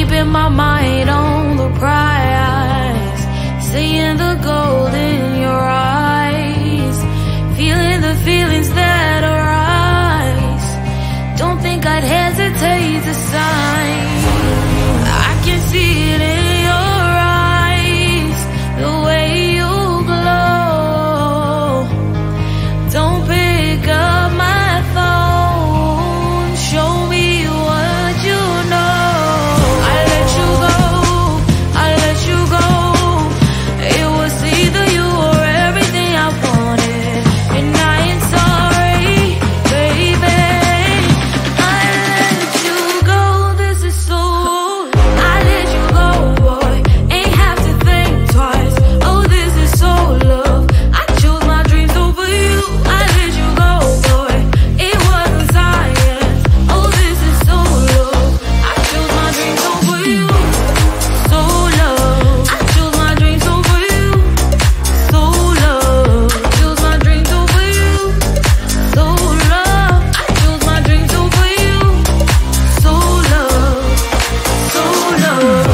keeping my mind on the prize, seeing the gold in your eyes, feeling the feelings that arise. Don't think I'd hesitate to sign. I can see it in your eyes, the way you glow. Don't pick up my phone, show me what you know. I let you go, I let you go. It was either you or everything I wanted, and I ain't sorry, baby. I let you go, this is so. I let you go, boy, ain't have to think twice. Oh, this is so love. I chose my dreams over you. I let you go, boy, it wasn't science. Oh, this is so love. I chose my dreams over you. So love. I chose my dreams over you. So love. Chose my dreams over you. So love. I chose my dreams over you. So love. So love.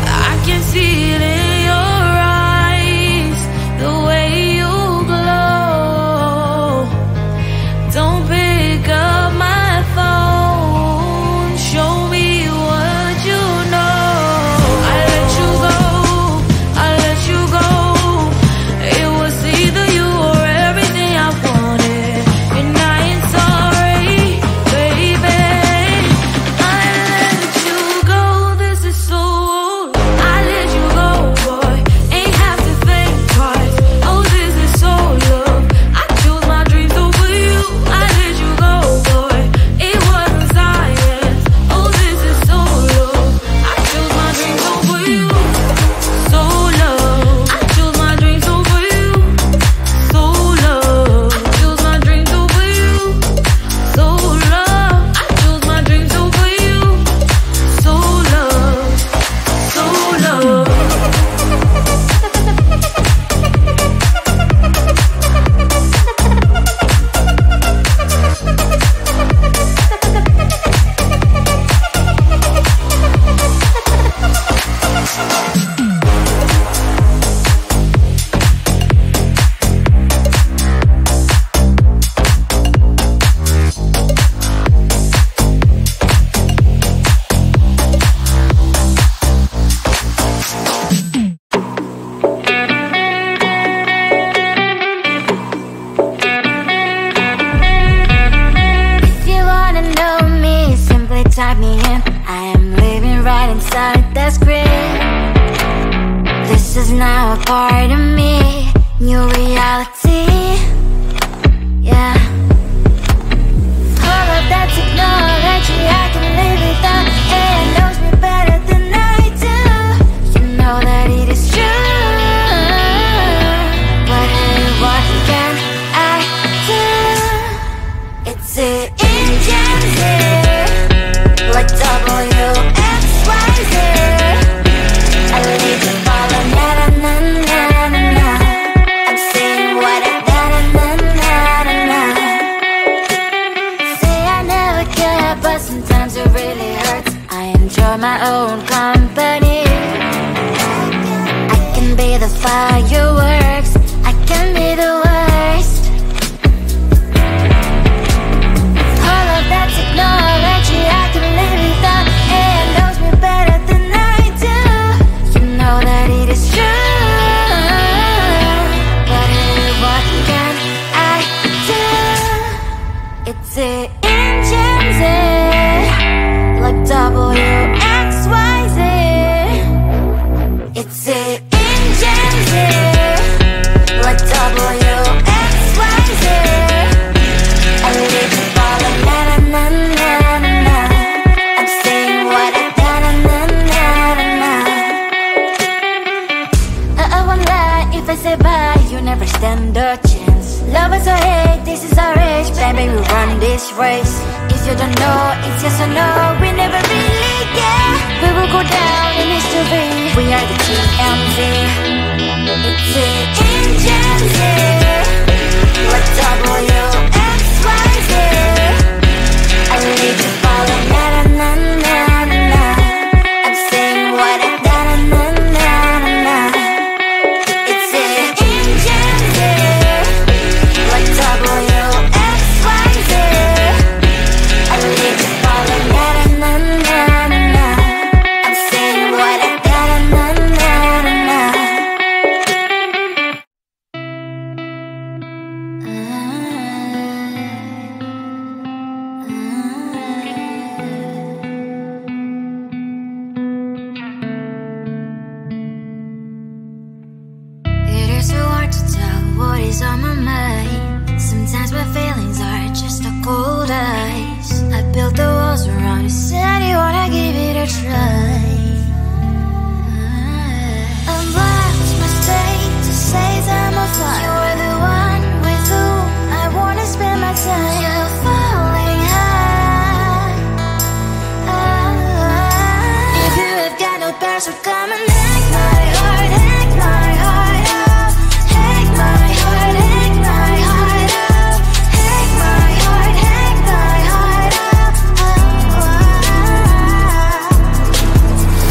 I can see it in your eyes, the way you glow. Don't pick up my phone, show me what you know. I let you go, I let you go. It was either you or everything I wanted, and I ain't sorry, baby. I let you go, this is so. I let you go, boy, ain't have to think twice. Oh, this is so love. I chose my dreams over you. I let you go, boy, it wasn't science. Oh, this is so love. I chose my dreams over you. So love. I chose my dreams over you. So love. Chose my dreams over you. So love. I chose my dreams over you. So love. So love. If you wanna know me, simply type me in. I am living right inside that screen. This is now a part of me, new reality. Yeah. All of that technology I can live without. It knows me better than I do. You know that it is true. But hey, what can I do? It's the engines here, like WXYZ. I leave you falling, na na na na na na. I'm saying what I na na na na na na. Say I never care, but sometimes it really hurts. I enjoy my own company. I can be the fireworks, I can be the worst. All of that technology I can live without. It knows me better than I do. You know that it is true. But hey, what can I do? It's the engines, like WXYZ. It's the engines, like WXYZ. I live in falling, na na na na na na. I'm saying what I na na na na na na. I won't lie if I say bye, you never stand a chance. Love is or hate, this is our age, baby, we run this race. If you don't know, it's yes or no, we never really get. go down in history. We are the TMZ. It's it in Gen Z. What WXYZ. I need to follow na na na na na. I'm saying what I da na na na na. It's it in Gen Z. What WXYZ. I need to follow na na na na. I'm saying what I da na na na na. It is so hard to tell what is on my mind. Sometimes my feelings are just a cold ice. I built the walls around you, said you wanna give it a try. I've lost my state to say I'm a fly. You are the one with whom I wanna spend my time. You're falling high. If you have got no past, so come and hack my heart, hack my heart out. Hack my heart, hack my heart out. Hack my heart, hack my heart out.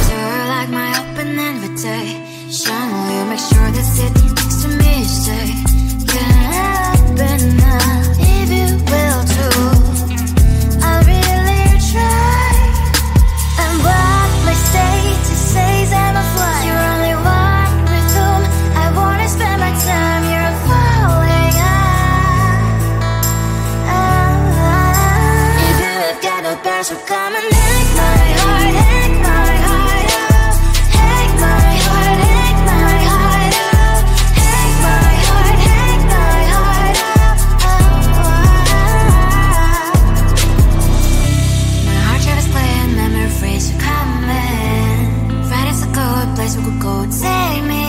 You're like my open invitation. Will you make sure that sitting next to me stay? Can happen now, if you will too. I'll really try. And what my status says I'm a fly. You're only one with whom I wanna spend my time. You're falling high. If you have got no past, so come and hack my heart, hack my heart out. Hack my heart, hack my heart out. Hack my heart, hack my heart out. My heart travels playing memories are coming. Right, it's a good place we could go. Take me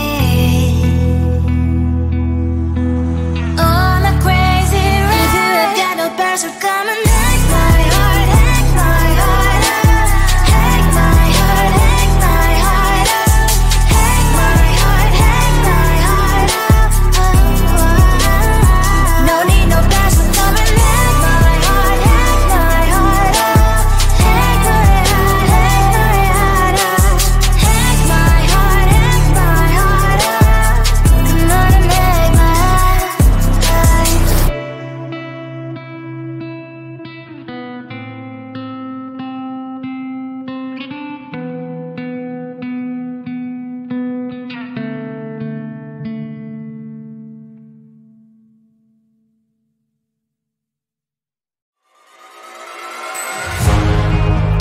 on a crazy ride. If you have got no past, so come and hack my heart, hack my heart out. Hack my heart, hack my heart out. Hack my heart, hack my heart out. No need no past, so come and hack my heart, hack my heart out. Hack my heart, hack my heart out. Hack my heart, hack my heart out. Come on and hack my heart.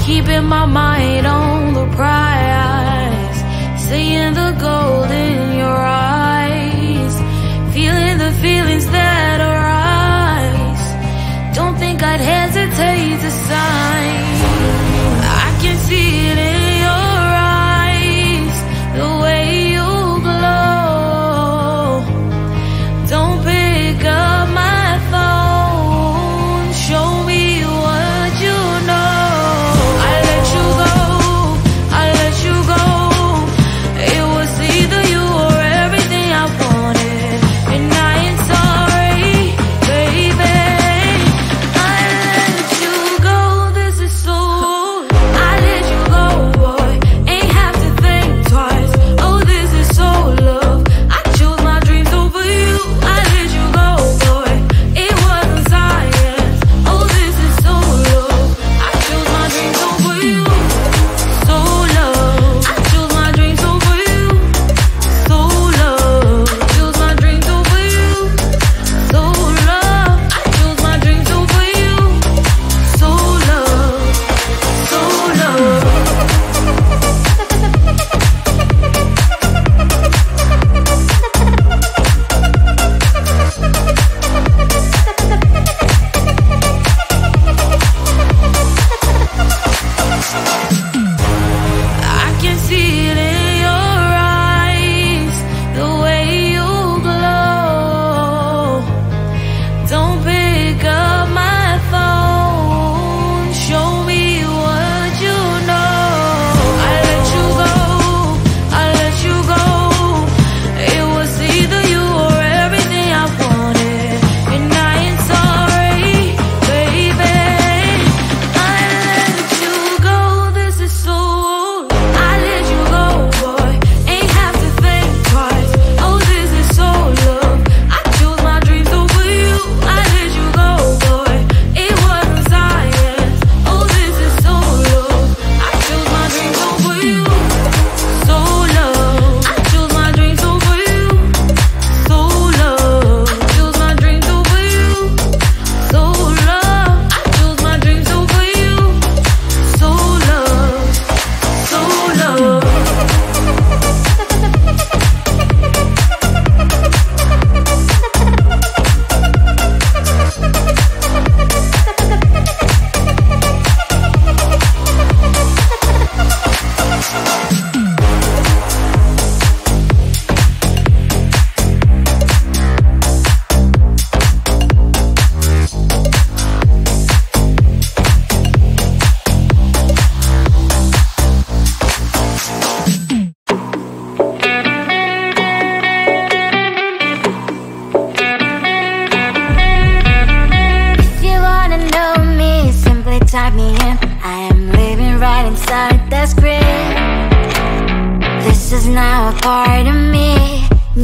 Keeping my mind on the prize, seeing the gold in your eyes, feeling the feelings that arise. Don't think I'd hesitate to sign. I can see it in your eyes, the way you glow. Don't pick up my phone, show me what you know. I let you go, I let you go. It type me in. I am living right inside the script. This is now a part of me,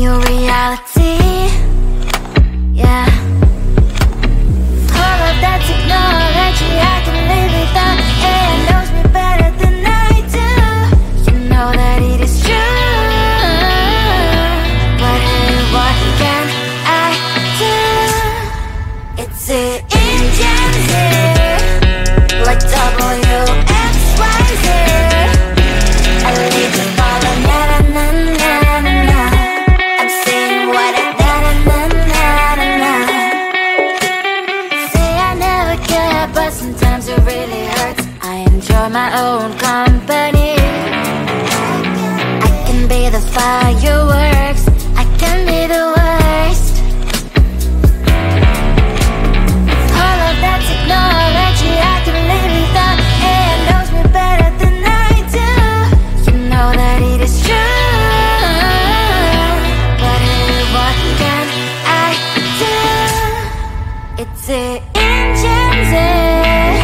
new reality. Yeah. All of that technology I can live without. It knows me better than I do. You know that it is true. But hey, what can I do? It's the engines here, like W-X-Y-Z. I need to follow, na-na-na-na-na-na. I'm saying what I na-na-na-na-na. Say I never care, but sometimes it really hurts. I enjoy my own company. I can be the fireworks, I can be the worst. All of that technology I can live without. It knows me better than I do. You know that it is true. But hey, what can I do? It's the engines here,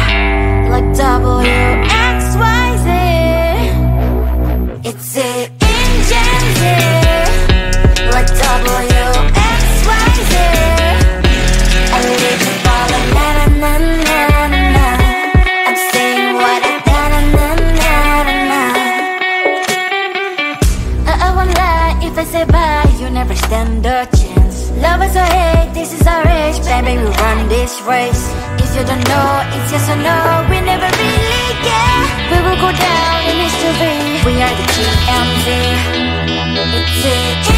like W-X-Y-Z. It's the engines here, like W-X-Y-Z. I need to follow, na-na-na-na-na-na. I'm saying what I na-na-na-na-na. I won't lie if I say bye, you never stand a chance. Love us or hate, this is our age. Baby, we run this race. If you don't know, it's yes or no. We never really care. We will go down in history. We are the TMZ. It's it.